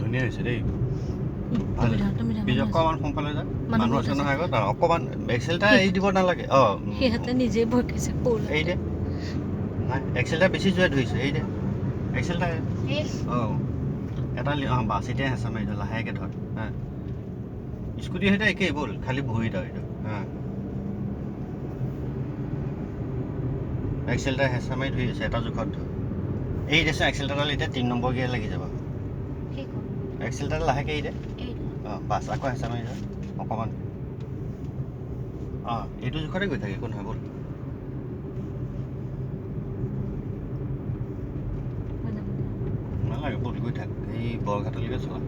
ধুনীয়া হৈছে দেই তুমি ধৰা তুমি পিজ ধৰা অকণমান সোনকালে যা মানুহ মানুহ আছে নহয় আগত অকণমান এক্সেলটা এৰি দিব নালাগে সিহঁতে নিজেই ভটকিছে পৌল এই দে নাই এক্সেলটা বেছি জোৰে ধৰিছে এই দে এক্সেলটা এটা বাছ এতিয়া হেঁচা মাৰি ধৰ লাহেকৈ ধৰ হা স্কুটি সৈতে একেই ব'ল খালি ভৰিত আৰু এইটো হা এক্সেলটা হেঁচা মাৰি ধৰি আছে এটা জোখত ধৰ এই দেচোন এক্সেলটাডাল এতিয়া 3 নম্বৰ গিয়াৰ লাগি যাব এক্সেলটাডাল লাহেকৈ এৰি দে বাছ আকৌ হেঁচা মাৰি ধৰ অকণমান এইটো জোখতে গৈ থাকে একো নহয় ব'ল নালাগে ব'ল গৈ থাক এই বৰঘাটলৈকে চলা